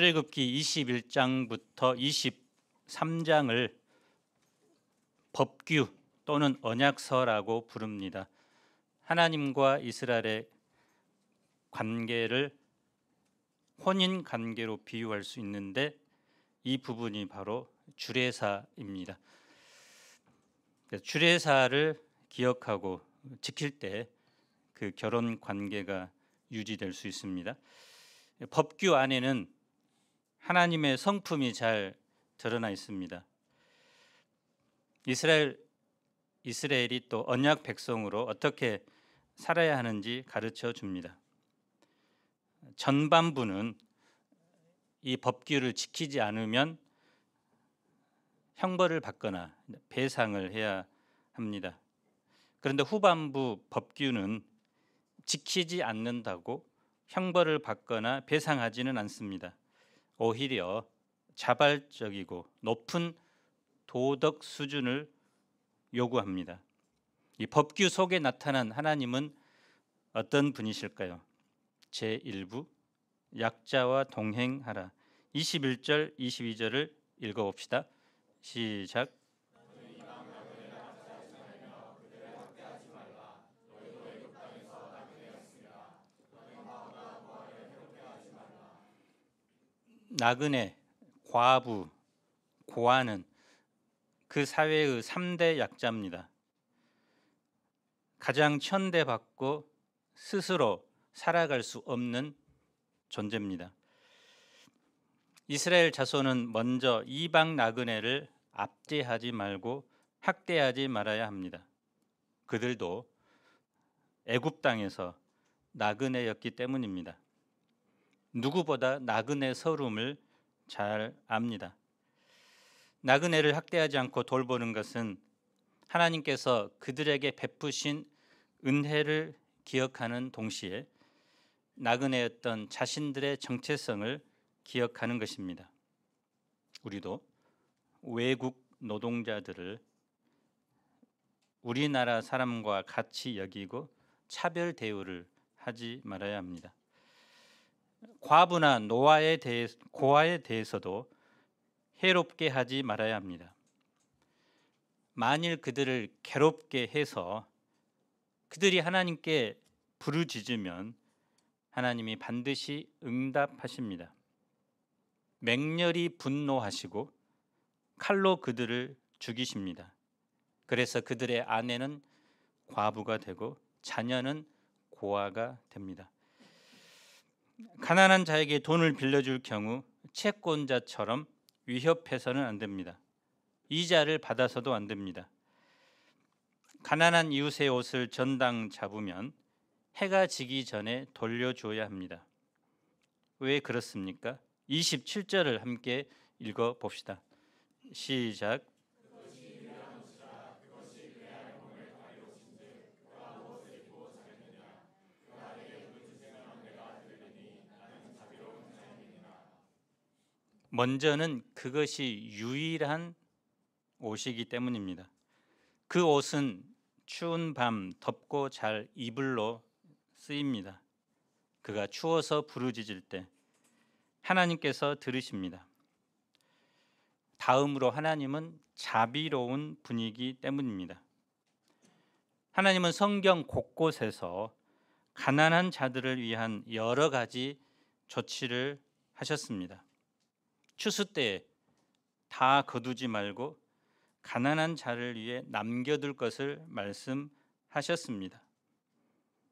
출애굽기 21장부터 23장을 법규 또는 언약서라고 부릅니다. 하나님과 이스라엘의 관계를 혼인 관계로 비유할 수 있는데 이 부분이 바로 주례사입니다. 주례사를 기억하고 지킬 때 그 결혼 관계가 유지될 수 있습니다. 법규 안에는 하나님의 성품이 잘 드러나 있습니다. 이스라엘이 또 언약 백성으로 어떻게 살아야 하는지 가르쳐 줍니다. 전반부는 이 법규를 지키지 않으면 형벌을 받거나 배상을 해야 합니다. 그런데 후반부 법규는 지키지 않는다고 형벌을 받거나 배상하지는 않습니다. 오히려 자발적이고 높은 도덕 수준을 요구합니다. 이 법규 속에 나타난 하나님은 어떤 분이실까요? 제1부 약자와 동행하라. 21절 22절을 읽어봅시다. 시작. 나그네, 과부, 고아는 그 사회의 3대 약자입니다. 가장 천대받고 스스로 살아갈 수 없는 존재입니다. 이스라엘 자손은 먼저 이방 나그네를 압제하지 말고 학대하지 말아야 합니다. 그들도 애굽 땅에서 나그네였기 때문입니다. 누구보다 나그네 서름을 잘 압니다. 나그네를 학대하지 않고 돌보는 것은 하나님께서 그들에게 베푸신 은혜를 기억하는 동시에 나그네였던 자신들의 정체성을 기억하는 것입니다. 우리도 외국 노동자들을 우리나라 사람과 같이 여기고 차별 대우를 하지 말아야 합니다. 과부나 고아에 대해서도 해롭게 하지 말아야 합니다. 만일 그들을 괴롭게 해서 그들이 하나님께 부르짖으면 하나님이 반드시 응답하십니다. 맹렬히 분노하시고 칼로 그들을 죽이십니다. 그래서 그들의 아내는 과부가 되고 자녀는 고아가 됩니다. 가난한 자에게 돈을 빌려줄 경우 채권자처럼 위협해서는 안 됩니다. 이자를 받아서도 안 됩니다. 가난한 이웃의 옷을 전당 잡으면 해가 지기 전에 돌려줘야 합니다. 왜 그렇습니까? 27절을 함께 읽어봅시다. 시작. 먼저는 그것이 유일한 옷이기 때문입니다. 그 옷은 추운 밤 덥고 잘 이불로 쓰입니다. 그가 추워서 부르짖을 때 하나님께서 들으십니다. 다음으로 하나님은 자비로운 분이기 때문입니다. 하나님은 성경 곳곳에서 가난한 자들을 위한 여러 가지 조치를 하셨습니다. 추수 때에 다 거두지 말고 가난한 자를 위해 남겨둘 것을 말씀하셨습니다.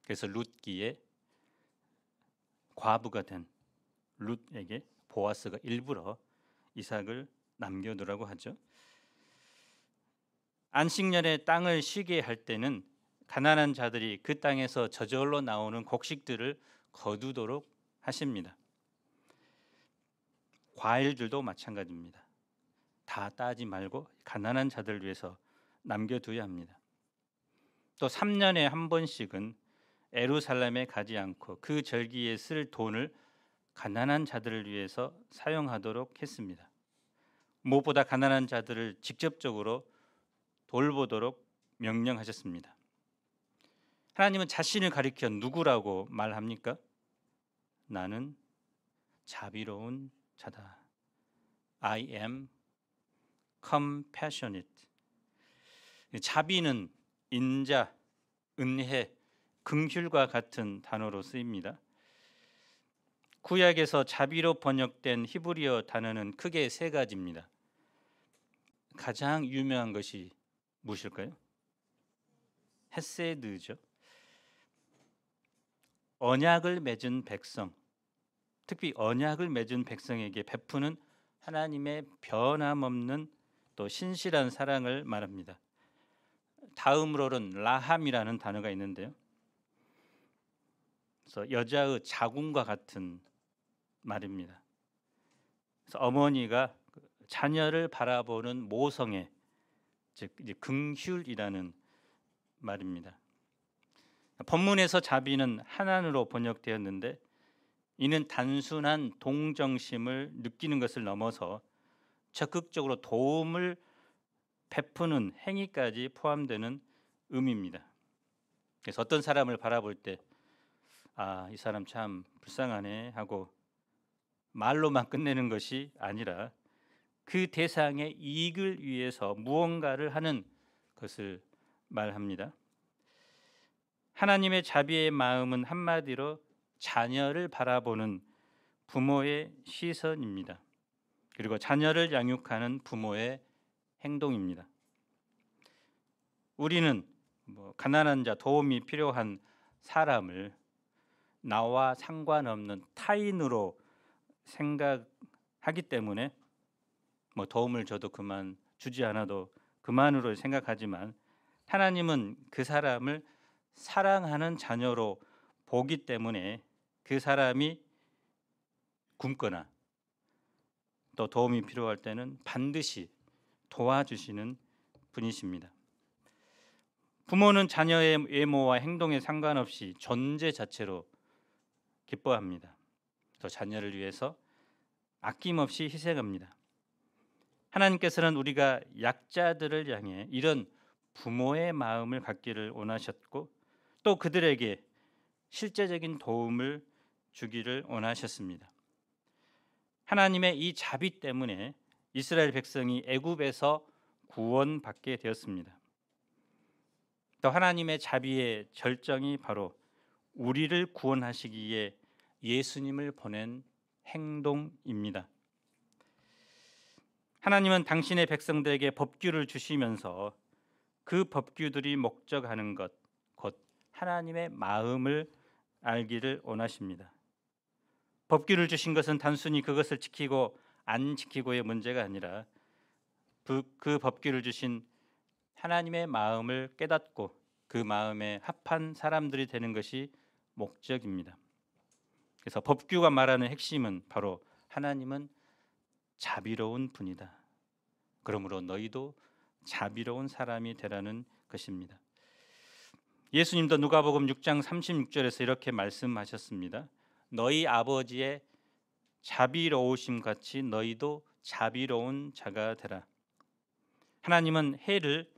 그래서 룻기에 과부가 된 룻에게 보아스가 일부러 이삭을 남겨두라고 하죠. 안식년에 땅을 쉬게 할 때는 가난한 자들이 그 땅에서 저절로 나오는 곡식들을 거두도록 하십니다. 과일들도 마찬가지입니다. 다 따지 말고 가난한 자들을 위해서 남겨둬야 합니다. 또 3년에 한 번씩은 예루살렘에 가지 않고 그 절기에 쓸 돈을 가난한 자들을 위해서 사용하도록 했습니다. 무엇보다 가난한 자들을 직접적으로 돌보도록 명령하셨습니다. 하나님은 자신을 가리켜 누구라고 말합니까? 나는 자비로운 자다. I am compassionate. 자비는 인자, 은혜, 긍휼과 같은 단어로 쓰입니다. 구약에서 자비로 번역된 히브리어 단어는 크게 세 가지입니다. 가장 유명한 것이 무엇일까요? 헤세드죠. 언약을 맺은 백성, 특히 언약을 맺은 백성에게 베푸는 하나님의 변함없는 또 신실한 사랑을 말합니다. 다음으로는 라함이라는 단어가 있는데요. 그래서 여자의 자궁과 같은 말입니다. 그래서 어머니가 자녀를 바라보는 모성애, 즉 이제 긍휼이라는 말입니다. 본문에서 자비는 하나님으로 번역되었는데 이는 단순한 동정심을 느끼는 것을 넘어서 적극적으로 도움을 베푸는 행위까지 포함되는 의미입니다. 그래서 어떤 사람을 바라볼 때 이 사람 참 불쌍하네 하고 말로만 끝내는 것이 아니라 그 대상의 이익을 위해서 무언가를 하는 것을 말합니다. 하나님의 자비의 마음은 한마디로 자녀를 바라보는 부모의 시선입니다. 그리고 자녀를 양육하는 부모의 행동입니다. 우리는 가난한 자, 도움이 필요한 사람을 나와 상관없는 타인으로 생각하기 때문에 도움을 줘도 그만, 주지 않아도 그만으로 생각하지만 하나님은 그 사람을 사랑하는 자녀로 보기 때문에 그 사람이 굶거나 또 도움이 필요할 때는 반드시 도와주시는 분이십니다. 부모는 자녀의 외모와 행동에 상관없이 존재 자체로 기뻐합니다. 또 자녀를 위해서 아낌없이 희생합니다. 하나님께서는 우리가 약자들을 향해 이런 부모의 마음을 갖기를 원하셨고 또 그들에게 실제적인 도움을 주기를 원하셨습니다. 하나님의 이 자비 때문에 이스라엘 백성이 애굽에서 구원받게 되었습니다. 또 하나님의 자비의 절정이 바로 우리를 구원하시기에 예수님을 보낸 행동입니다. 하나님은 당신의 백성들에게 법규를 주시면서 그 법규들이 목적하는 것, 곧 하나님의 마음을 알기를 원하십니다. 법규를 주신 것은 단순히 그것을 지키고 안 지키고의 문제가 아니라 그 법규를 주신 하나님의 마음을 깨닫고 그 마음에 합한 사람들이 되는 것이 목적입니다. 그래서 법규가 말하는 핵심은 바로 하나님은 자비로운 분이다. 그러므로 너희도 자비로운 사람이 되라는 것입니다. 예수님도 누가복음 6장 36절에서 이렇게 말씀하셨습니다. 너희 아버지의 자비로우심 같이 너희도 자비로운 자가 되라. 하나님은 해를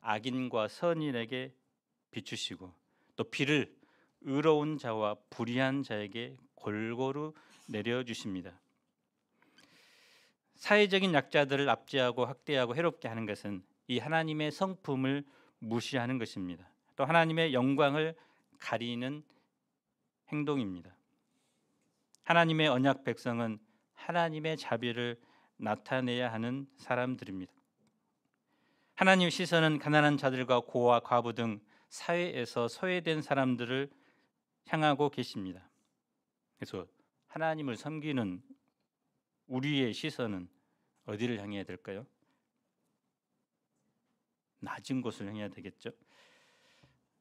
악인과 선인에게 비추시고 또 비를 의로운 자와 불의한 자에게 골고루 내려주십니다. 사회적인 약자들을 압제하고 학대하고 해롭게 하는 것은 이 하나님의 성품을 무시하는 것입니다. 또 하나님의 영광을 가리는 행동입니다. 하나님의 언약 백성은 하나님의 자비를 나타내야 하는 사람들입니다. 하나님의 시선은 가난한 자들과 고아, 과부 등 사회에서 소외된 사람들을 향하고 계십니다. 그래서 하나님을 섬기는 우리의 시선은 어디를 향해야 될까요? 낮은 곳을 향해야 되겠죠.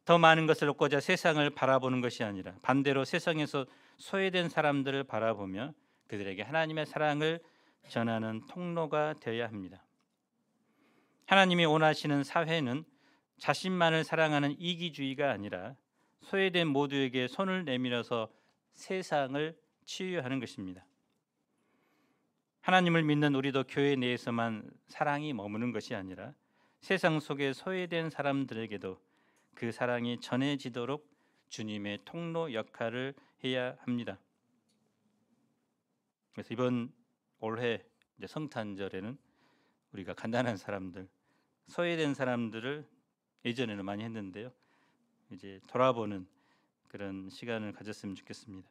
더 많은 것을 얻고자 세상을 바라보는 것이 아니라 반대로 세상에서 소외된 사람들을 바라보며 그들에게 하나님의 사랑을 전하는 통로가 되어야 합니다. 하나님이 원하시는 사회는 자신만을 사랑하는 이기주의가 아니라 소외된 모두에게 손을 내밀어서 세상을 치유하는 것입니다. 하나님을 믿는 우리도 교회 내에서만 사랑이 머무는 것이 아니라 세상 속에 소외된 사람들에게도 그 사랑이 전해지도록 주님의 통로 역할을 해야 합니다. 그래서 이번 올해 이제 성탄절에는 우리가 가난한 사람들, 소외된 사람들을 예전에는 많이 했는데요. 이제 돌아보는 그런 시간을 가졌으면 좋겠습니다.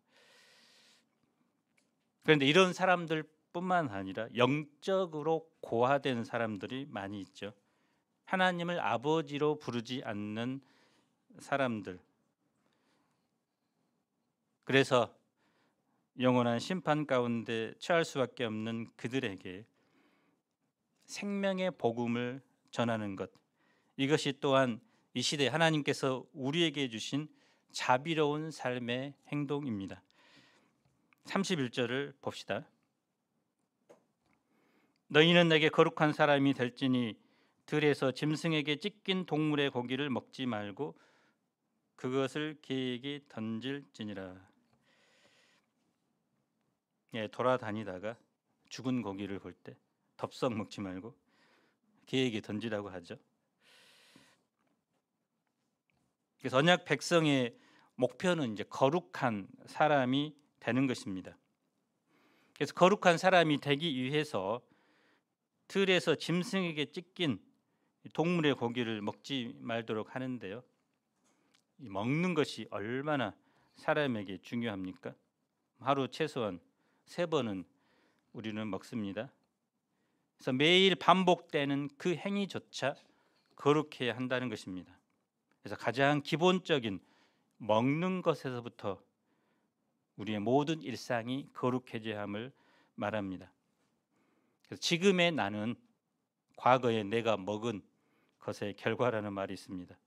그런데 이런 사람들뿐만 아니라 영적으로 고아된 사람들이 많이 있죠. 하나님을 아버지로 부르지 않는 사람들. 그래서 영원한 심판 가운데 처할 수밖에 없는 그들에게 생명의 복음을 전하는 것, 이것이 또한 이 시대 하나님께서 우리에게 주신 자비로운 삶의 행동입니다. 31절을 봅시다. 너희는 내게 거룩한 사람이 될지니 들에서 짐승에게 찢긴 동물의 고기를 먹지 말고 그것을 개에게 던질지니라. 돌아다니다가 죽은 고기를 볼 때 덥석 먹지 말고 개에게 던지라고 하죠. 그래서 언약 백성의 목표는 이제 거룩한 사람이 되는 것입니다. 그래서 거룩한 사람이 되기 위해서 들에서 짐승에게 찢긴 동물의 고기를 먹지 말도록 하는데요. 먹는 것이 얼마나 사람에게 중요합니까? 하루 최소한 3번은 우리는 먹습니다. 그래서 매일 반복되는 그 행위조차 거룩해야 한다는 것입니다. 그래서 가장 기본적인 먹는 것에서부터 우리의 모든 일상이 거룩해져야 함을 말합니다. 그래서 지금의 나는 과거에 내가 먹은 것의 결과라는 말이 있습니다.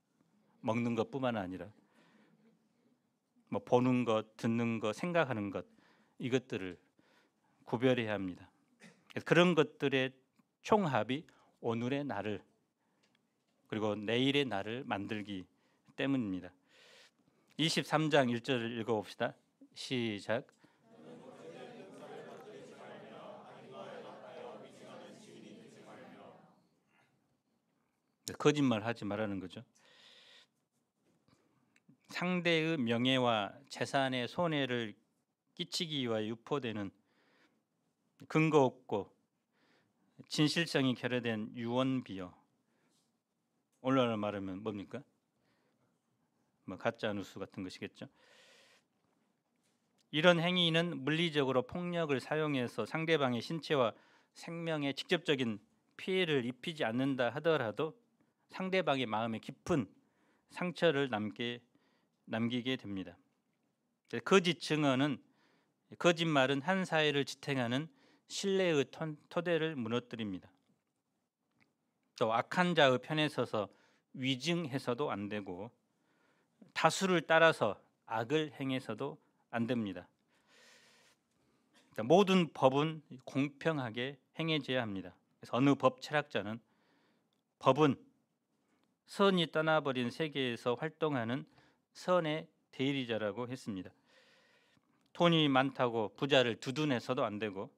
먹는 것뿐만 아니라 보는 것, 듣는 것, 생각하는 것, 이것들을 구별해야 합니다. 그래서 그런 것들의 총합이 오늘의 나를 그리고 내일의 나를 만들기 때문입니다. 23장 1절을 읽어봅시다. 시작. 거짓말하지 말라는 거죠. 상대의 명예와 재산에 손해를 끼치기 위하여 유포되는 근거 없고 진실성이 결여된 유언비어, 오늘날 말하면 뭡니까? 가짜 뉴스 같은 것이겠죠. 이런 행위는 물리적으로 폭력을 사용해서 상대방의 신체와 생명에 직접적인 피해를 입히지 않는다 하더라도 상대방의 마음에 깊은 상처를 남기게 됩니다. 거짓 증언은, 거짓말은 한 사회를 지탱하는 신뢰의 토대를 무너뜨립니다. 또 악한 자의 편에 서서 위증해서도 안 되고 다수를 따라서 악을 행해서도 안 됩니다. 모든 법은 공평하게 행해져야 합니다. 그래서 어느 법 철학자는 법은 선이 떠나버린 세계에서 활동하는 선의 대리자라고 했습니다. 돈이 많다고 부자를 두둔해서도 안 되고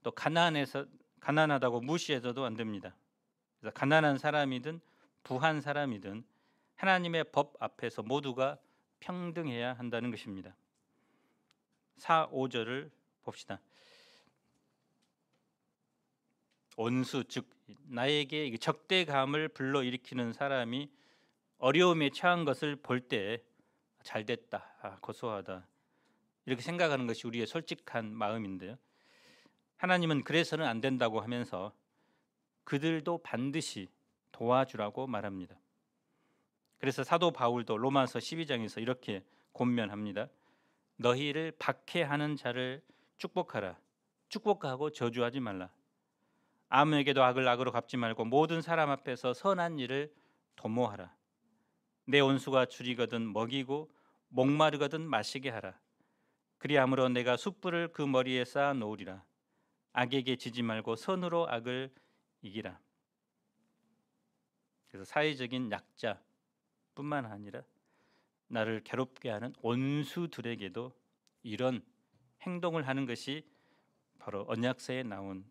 또 가난하다고 무시해서도 안 됩니다. 그래서 가난한 사람이든 부한 사람이든 하나님의 법 앞에서 모두가 평등해야 한다는 것입니다. 4, 5절을 봅시다. 온수, 즉 나에게 적대감을 불러일으키는 사람이 어려움에 처한 것을 볼 때 잘됐다, 고소하다, 이렇게 생각하는 것이 우리의 솔직한 마음인데요. 하나님은 그래서는 안 된다고 하면서 그들도 반드시 도와주라고 말합니다. 그래서 사도 바울도 로마서 12장에서 이렇게 권면합니다. 너희를 박해하는 자를 축복하라. 축복하고 저주하지 말라. 아무에게도 악을 악으로 갚지 말고 모든 사람 앞에서 선한 일을 도모하라. 내 원수가 줄이거든 먹이고 목마르거든 마시게 하라. 그리함으로 내가 숯불을 그 머리에 쌓아 놓으리라. 악에게 지지 말고 선으로 악을 이기라. 그래서 사회적인 약자뿐만 아니라 나를 괴롭게 하는 원수들에게도 이런 행동을 하는 것이 바로 언약서에 나온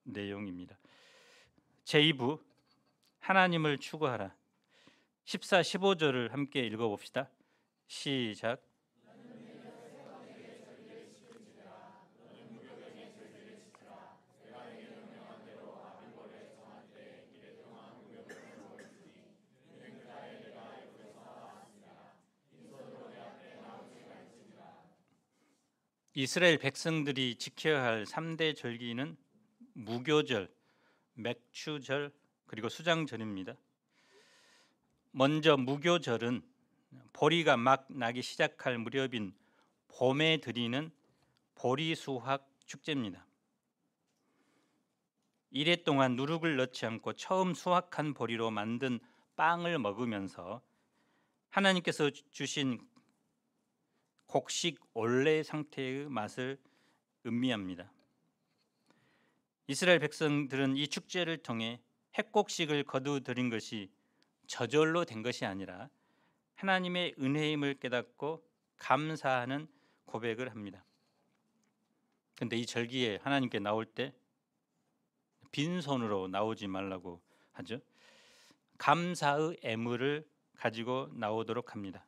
내용입니다. 제2부 하나님을 추구하라. 14, 15절을 함께 읽어봅시다. 시작. 이스라엘 백성들이 지켜야 할 3대 절기는 무교절, 맥추절, 그리고 수장절입니다. 먼저 무교절은 보리가 막 나기 시작할 무렵인 봄에 드리는 보리수확 축제입니다. 이래 동안 누룩을 넣지 않고 처음 수확한 보리로 만든 빵을 먹으면서 하나님께서 주신 곡식 원래 상태의 맛을 음미합니다. 이스라엘 백성들은 이 축제를 통해 핵곡식을 거두드린 것이 저절로 된 것이 아니라 하나님의 은혜임을 깨닫고 감사하는 고백을 합니다. 그런데 이 절기에 하나님께 나올 때 빈손으로 나오지 말라고 하죠. 감사의 애물을 가지고 나오도록 합니다.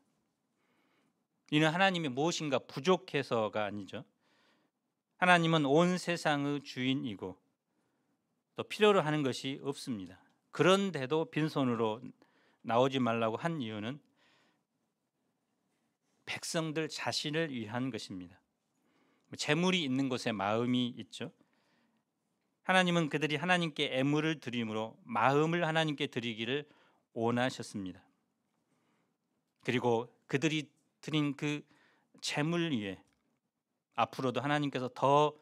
이는 하나님이 무엇인가 부족해서가 아니죠. 하나님은 온 세상의 주인이고 또 필요로 하는 것이 없습니다. 그런데도 빈손으로 나오지 말라고 한 이유는 백성들 자신을 위한 것입니다. 재물이 있는 곳에 마음이 있죠. 하나님은 그들이 하나님께 애물을 드림으로 마음을 하나님께 드리기를 원하셨습니다. 그리고 그들이 드린 그 재물 위에 앞으로도 하나님께서 더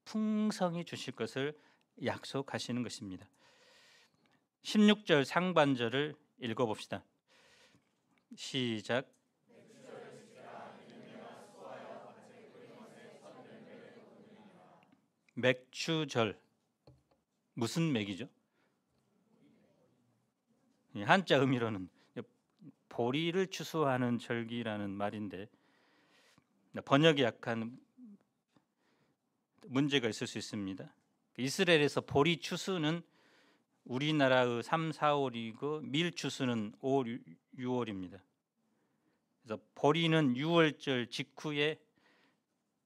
풍성히 주실 것을 약속하시는 것입니다. 16절 상반절을 읽어봅시다. 시작. 맥추절, 무슨 맥이죠? 한자 의미로는 보리를 추수하는 절기라는 말인데 번역이 약간 문제가 있을 수 있습니다. 이스라엘에서 보리 추수는 우리나라의 3, 4월이고 밀 추수는 5, 6월입니다. 그래서 보리는 6월절 직후에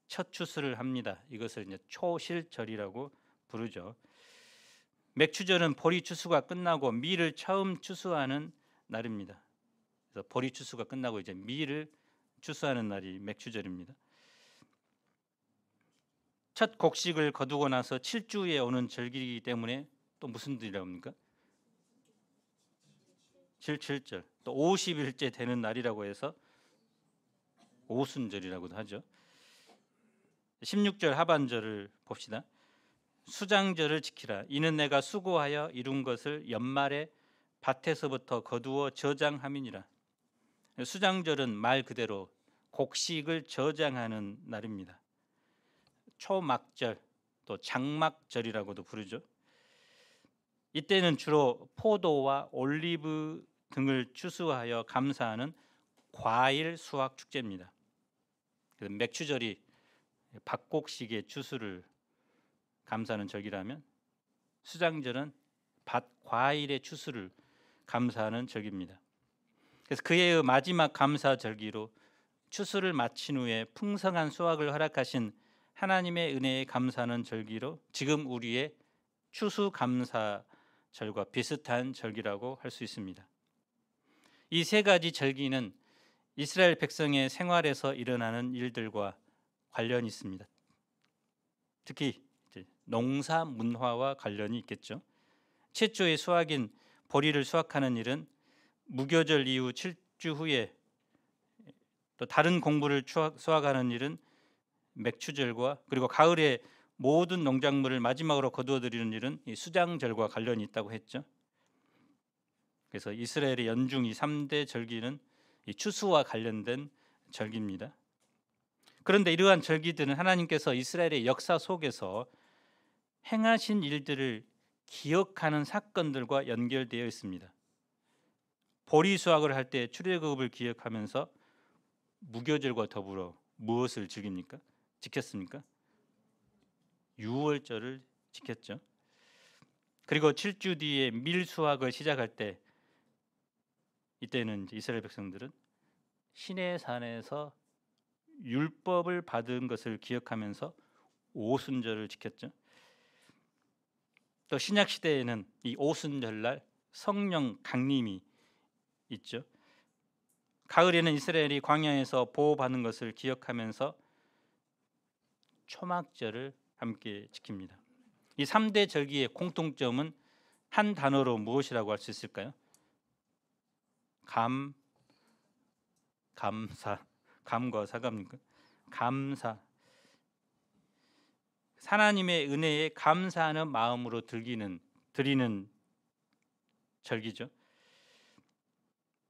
첫 추수를 합니다. 이것을 이제 초실절이라고 부르죠. 맥추절은 보리 추수가 끝나고 밀을 처음 추수하는 날입니다. 그래서 보리 추수가 끝나고 이제 밀을 추수하는 날이 맥추절입니다. 첫 곡식을 거두고 나서 7주에 오는 절기이기 때문에 또 무슨 일이라고 합니까? 7절, 또 50일째 되는 날이라고 해서 오순절이라고도 하죠. 16절 하반절을 봅시다. 수장절을 지키라. 이는 내가 수고하여 이룬 것을 연말에 밭에서부터 거두어 저장함이니라. 수장절은 말 그대로 곡식을 저장하는 날입니다. 초막절, 또 장막절이라고도 부르죠. 이때는 주로 포도와 올리브 등을 추수하여 감사하는 과일 수확 축제입니다. 그래서 맥추절이 밭곡식의 추수를 감사하는 절기라면 수장절은 밭 과일의 추수를 감사하는 절기입니다. 그래서 그의 마지막 감사 절기로 추수를 마친 후에 풍성한 수확을 허락하신 하나님의 은혜에 감사하는 절기로 지금 우리의 추수 감사절과 비슷한 절기라고 할 수 있습니다. 이 세 가지 절기는 이스라엘 백성의 생활에서 일어나는 일들과 관련이 있습니다. 특히 농사 문화와 관련이 있겠죠. 최초의 수확인 보리를 수확하는 일은 무교절 이후 7주 후에, 또 다른 공부를 수확하는 일은 맥추절과, 그리고 가을에 모든 농작물을 마지막으로 거두어들이는 일은 이 수장절과 관련이 있다고 했죠. 그래서 이스라엘의 연중 이 3대 절기는 이 추수와 관련된 절기입니다. 그런데 이러한 절기들은 하나님께서 이스라엘의 역사 속에서 행하신 일들을 기억하는 사건들과 연결되어 있습니다. 보리 수확을 할 때 출애굽을 기억하면서 무교절과 더불어 무엇을 지켰습니까? 유월절을 지켰죠. 그리고 7주 뒤에 밀 수확을 시작할 때, 이때는 이스라엘 백성들은 시내산에서 율법을 받은 것을 기억하면서 오순절을 지켰죠. 또 신약 시대에는 이 오순절날 성령 강림이 있죠. 가을에는 이스라엘이 광야에서 보호받는 것을 기억하면서 초막절을 함께 지킵니다. 이 3대 절기의 공통점은 한 단어로 무엇이라고 할 수 있을까요? 감사. 감과 사과입니까? 감사. 하나님의 은혜에 감사하는 마음으로 드리는 절기죠.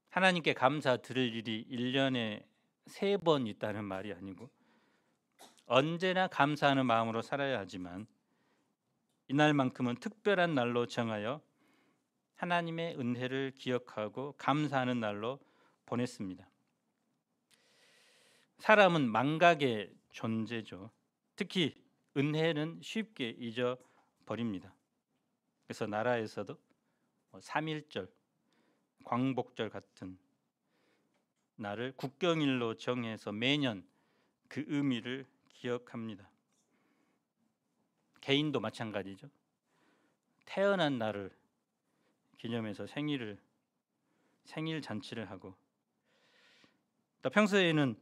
하나님께 감사 드릴 일이 1년에 3번 있다는 말이 아니고 언제나 감사하는 마음으로 살아야 하지만 이날만큼은 특별한 날로 정하여 하나님의 은혜를 기억하고 감사하는 날로 보냈습니다. 사람은 망각의 존재죠. 특히 은혜는 쉽게 잊어버립니다. 그래서 나라에서도 3.1절, 광복절 같은 날을 국경일로 정해서 매년 그 의미를 기억합니다. 개인도 마찬가지죠. 태어난 날을 기념해서 생일 잔치를 하고, 또 평소에는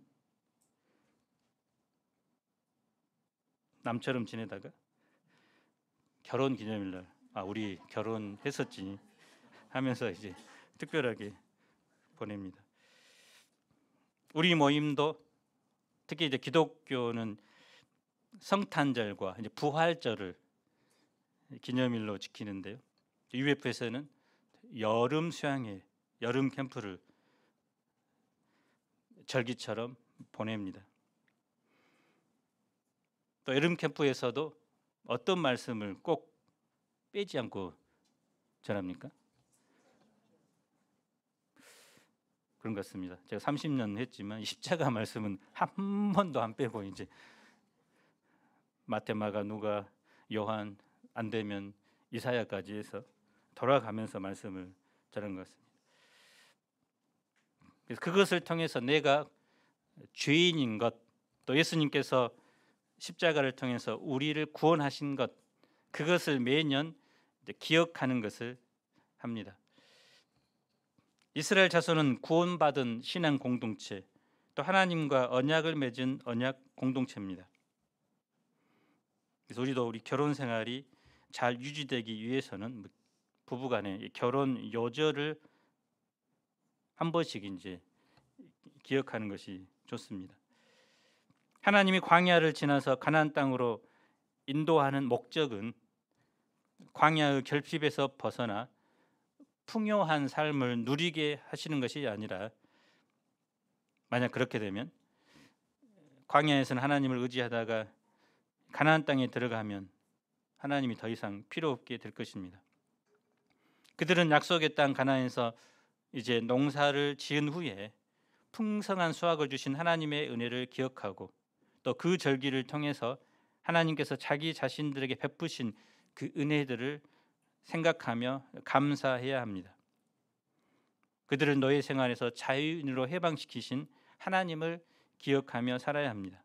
남처럼 지내다가 결혼 기념일날 우리 결혼했었지 하면서 이제 특별하게 보냅니다. 우리 모임도 특히 이제 기독교는 성탄절과 이제 부활절을 기념일로 지키는데요. UF에서는 여름 수양회, 여름 캠프를 절기처럼 보냅니다. 또 여름 캠프에서도 어떤 말씀을 꼭 빼지 않고 전합니까? 그런 것 같습니다. 제가 30년 했지만 십자가 말씀은 한 번도 안 빼고 이제 마태, 마가, 누가, 요한, 안 되면 이사야까지 해서 돌아가면서 말씀을 전한 것 같습니다. 그래서 그것을 통해서 내가 죄인인 것, 또 예수님께서 십자가를 통해서 우리를 구원하신 것, 그것을 매년 기억하는 것을 합니다. 이스라엘 자손은 구원받은 신앙 공동체, 또 하나님과 언약을 맺은 언약 공동체입니다. 그래서 우리 결혼 생활이 잘 유지되기 위해서는 부부간의 결혼 요절을 한 번씩 이제 기억하는 것이 좋습니다. 하나님이 광야를 지나서 가나안 땅으로 인도하는 목적은 광야의 결핍에서 벗어나 풍요한 삶을 누리게 하시는 것이 아니라, 만약 그렇게 되면 광야에서는 하나님을 의지하다가 가나안 땅에 들어가면 하나님이 더 이상 필요 없게 될 것입니다. 그들은 약속의 땅 가나안에서 이제 농사를 지은 후에 풍성한 수확을 주신 하나님의 은혜를 기억하고, 또 그 절기를 통해서 하나님께서 자기 자신들에게 베푸신 그 은혜들을 생각하며 감사해야 합니다. 그들은 노예 생활에서 자유인으로 해방시키신 하나님을 기억하며 살아야 합니다.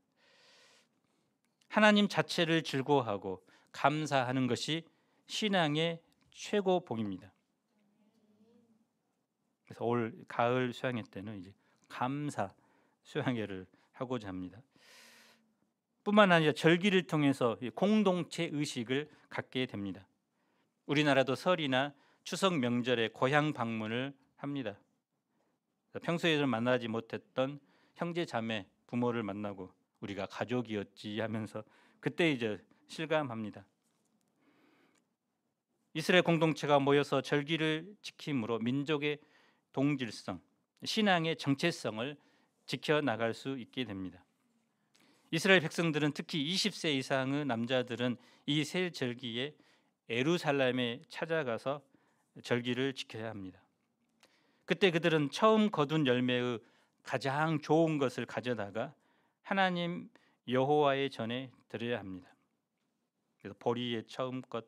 하나님 자체를 즐거워하고 감사하는 것이 신앙의 최고봉입니다. 그래서 올 가을 수양회 때는 이제 감사 수양회를 하고자 합니다. 뿐만 아니라 절기를 통해서 공동체 의식을 갖게 됩니다. 우리나라도 설이나 추석 명절에 고향 방문을 합니다. 평소에는 만나지 못했던 형제 자매 부모를 만나고 우리가 가족이었지 하면서 그때 이제 실감합니다. 이스라엘 공동체가 모여서 절기를 지킴으로 민족의 동질성, 신앙의 정체성을 지켜나갈 수 있게 됩니다. 이스라엘 백성들은 특히 20세 이상의 남자들은 이 세 절기에 예루살렘에 찾아가서 절기를 지켜야 합니다. 그때 그들은 처음 거둔 열매의 가장 좋은 것을 가져다가 하나님 여호와의 전에 드려야 합니다. 그래서 보리의 처음 것,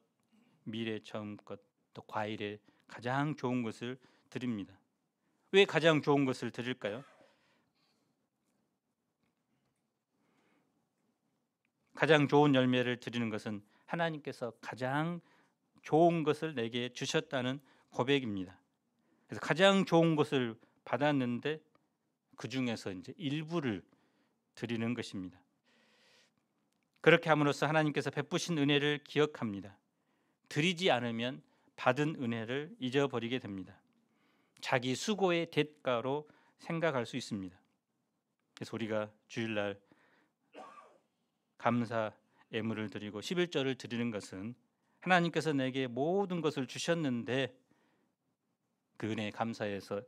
밀의 처음 것, 또 과일의 가장 좋은 것을 드립니다. 왜 가장 좋은 것을 드릴까요? 가장 좋은 열매를 드리는 것은 하나님께서 가장 좋은 것을 내게 주셨다는 고백입니다. 그래서 가장 좋은 것을 받았는데 그 중에서 이제 일부를 드리는 것입니다. 그렇게 함으로써 하나님께서 베푸신 은혜를 기억합니다. 드리지 않으면 받은 은혜를 잊어버리게 됩니다. 자기 수고의 대가로 생각할 수 있습니다. 그래서 우리가 주일날 감사 예물을 드리고 11절을 드리는 것은 하나님께서 내게 모든 것을 주셨는데 그 은혜에 감사해서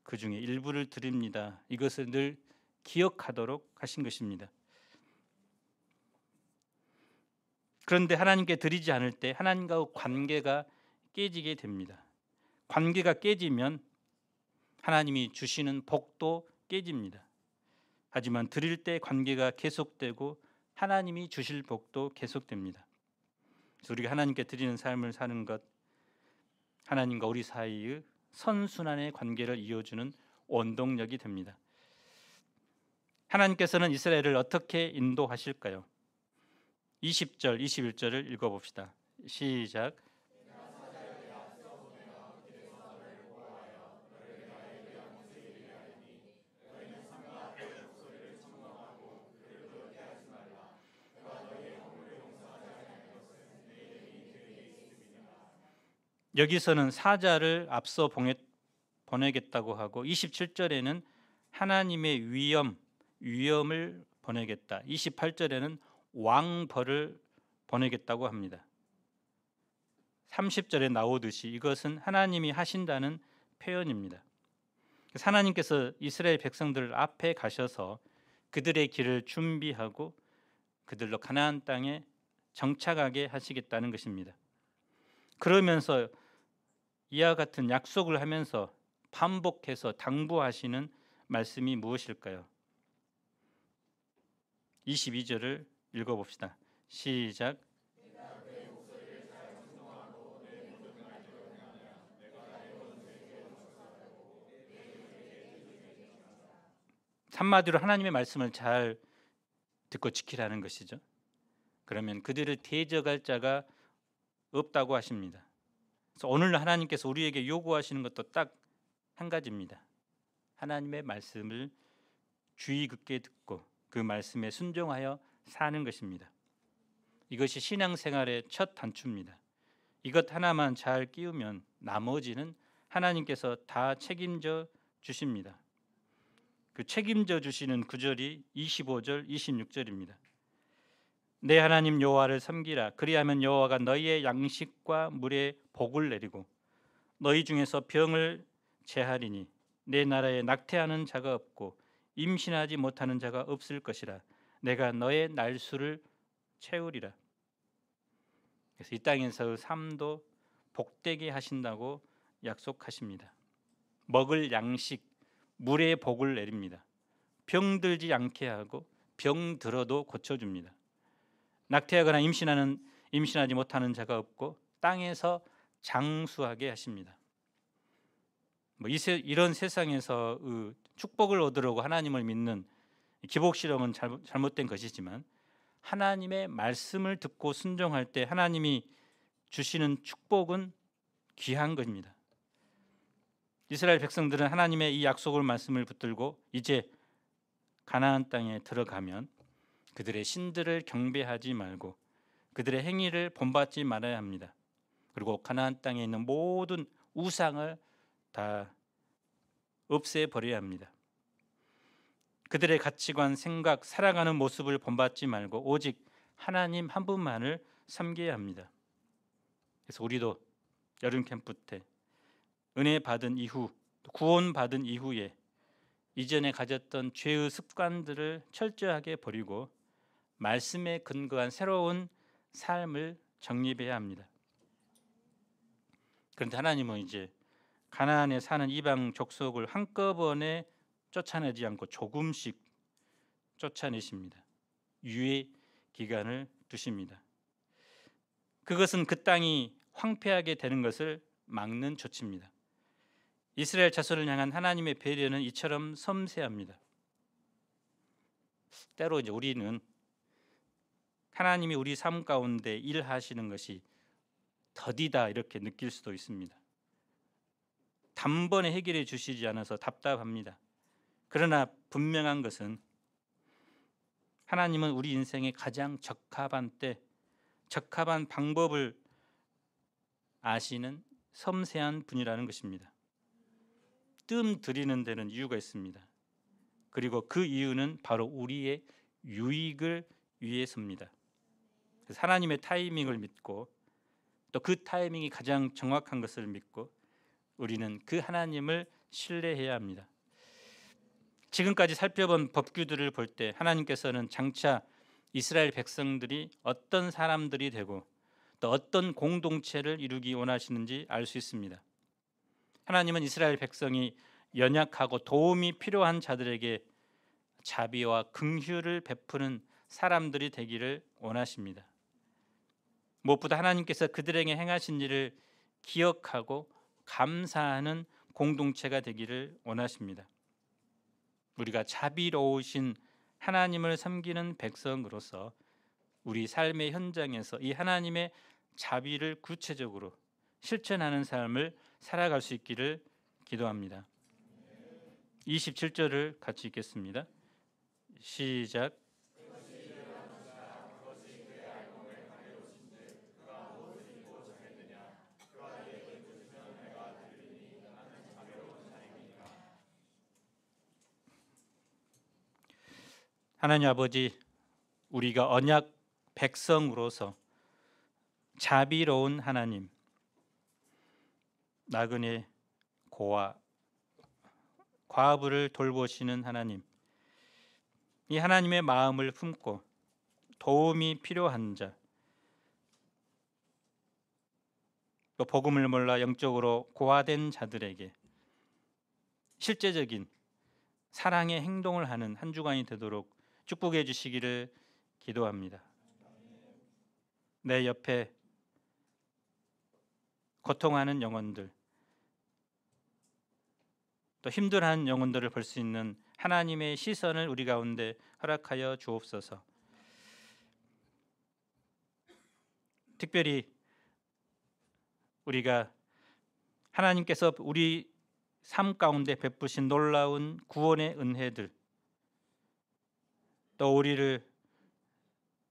그 중에 일부를 드립니다. 이것을 늘 기억하도록 하신 것입니다. 그런데 하나님께 드리지 않을 때 하나님과 관계가 깨지게 됩니다. 관계가 깨지면 하나님이 주시는 복도 깨집니다. 하지만 드릴 때 관계가 계속되고 하나님이 주실 복도 계속됩니다. 그래서 우리가 하나님께 드리는 삶을 사는 것, 하나님과 우리 사이의 선순환의 관계를 이어주는 원동력이 됩니다. 하나님께서는 이스라엘을 어떻게 인도하실까요? 20절, 21절을 읽어봅시다. 시작. 여기서는 사자를 앞서 보내겠다고 하고 27절에는 하나님의 위엄을 보내겠다. 28절에는 왕벌을 보내겠다고 합니다. 30절에 나오듯이 이것은 하나님이 하신다는 표현입니다. 하나님께서 이스라엘 백성들 앞에 가셔서 그들의 길을 준비하고 그들로 가나안 땅에 정착하게 하시겠다는 것입니다. 그러면서 이와 같은 약속을 하면서 반복해서 당부하시는 말씀이 무엇일까요? 22절을 읽어봅시다. 시작. 한마디로 하나님의 말씀을 잘 듣고 지키라는 것이죠. 그러면 그들을 대적할 자가 없다고 하십니다. 그래서 오늘 하나님께서 우리에게 요구하시는 것도 딱 한 가지입니다. 하나님의 말씀을 주의 깊게 듣고 그 말씀에 순종하여 사는 것입니다. 이것이 신앙생활의 첫 단추입니다. 이것 하나만 잘 끼우면 나머지는 하나님께서 다 책임져 주십니다. 그 책임져 주시는 구절이 25절, 26절입니다. 내 하나님 여호와를 섬기라. 그리하면 여호와가 너희의 양식과 물에 복을 내리고 너희 중에서 병을 제하리니 내 나라에 낙태하는 자가 없고 임신하지 못하는 자가 없을 것이라. 내가 너의 날수를 채우리라. 그래서 이 땅에서 삶도 복되게 하신다고 약속하십니다. 먹을 양식, 물에 복을 내립니다. 병들지 않게 하고 병 들어도 고쳐줍니다. 낙태하거나 임신하지 못하는 자가 없고 땅에서 장수하게 하십니다. 이런 세상에서 축복을 얻으려고 하나님을 믿는 기복실험은 잘못된 것이지만 하나님의 말씀을 듣고 순종할 때 하나님이 주시는 축복은 귀한 것입니다. 이스라엘 백성들은 하나님의 이 약속을 말씀을 붙들고 이제 가나안 땅에 들어가면 그들의 신들을 경배하지 말고 그들의 행위를 본받지 말아야 합니다. 그리고 가나안 땅에 있는 모든 우상을 다 없애버려야 합니다. 그들의 가치관, 생각, 살아가는 모습을 본받지 말고 오직 하나님 한 분만을 섬겨야 합니다. 그래서 우리도 여름 캠프 때 은혜 받은 이후, 구원 받은 이후에 이전에 가졌던 죄의 습관들을 철저하게 버리고 말씀에 근거한 새로운 삶을 정립해야 합니다. 그런데 하나님은 이제 가나안에 사는 이방 족속을 한꺼번에 쫓아내지 않고 조금씩 쫓아내십니다. 유예 기간을 두십니다. 그것은 그 땅이 황폐하게 되는 것을 막는 조치입니다. 이스라엘 자손을 향한 하나님의 배려는 이처럼 섬세합니다. 때로 이제 우리는 하나님이 우리 삶 가운데 일하시는 것이 더디다 이렇게 느낄 수도 있습니다. 단번에 해결해 주시지 않아서 답답합니다. 그러나 분명한 것은 하나님은 우리 인생에 가장 적합한 때, 적합한 방법을 아시는 섬세한 분이라는 것입니다. 뜸 들이는 데는 이유가 있습니다. 그리고 그 이유는 바로 우리의 유익을 위해서입니다. 그래서 하나님의 타이밍을 믿고 또 그 타이밍이 가장 정확한 것을 믿고 우리는 그 하나님을 신뢰해야 합니다. 지금까지 살펴본 법규들을 볼 때 하나님께서는 장차 이스라엘 백성들이 어떤 사람들이 되고 또 어떤 공동체를 이루기 원하시는지 알 수 있습니다. 하나님은 이스라엘 백성이 연약하고 도움이 필요한 자들에게 자비와 긍휼을 베푸는 사람들이 되기를 원하십니다. 무엇보다 하나님께서 그들에게 행하신 일을 기억하고 감사하는 공동체가 되기를 원하십니다. 우리가 자비로우신 하나님을 섬기는 백성으로서 우리 삶의 현장에서 이 하나님의 자비를 구체적으로 실천하는 삶을 살아갈 수 있기를 기도합니다. 27절을 같이 읽겠습니다. 시작. 하나님 아버지, 우리가 언약 백성으로서 자비로운 하나님, 나그네 고아 과부를 돌보시는 하나님, 이 하나님의 마음을 품고 도움이 필요한 자, 또 복음을 몰라 영적으로 고아된 자들에게 실제적인 사랑의 행동을 하는 한 주간이 되도록 축복해 주시기를 기도합니다. 내 옆에 고통하는 영혼들, 또 힘들어하는 영혼들을 볼 수 있는 하나님의 시선을 우리 가운데 허락하여 주옵소서. 특별히 우리가 하나님께서 우리 삶 가운데 베푸신 놀라운 구원의 은혜들, 또 우리를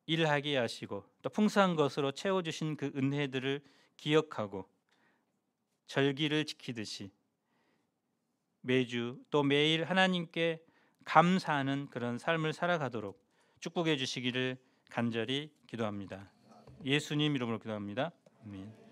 일하게 하시고 또 풍성한 것으로 채워주신 그 은혜들을 기억하고 절기를 지키듯이 매주 또 매일 하나님께 감사하는 그런 삶을 살아가도록 축복해 주시기를 간절히 기도합니다. 예수님 이름으로 기도합니다. 아멘.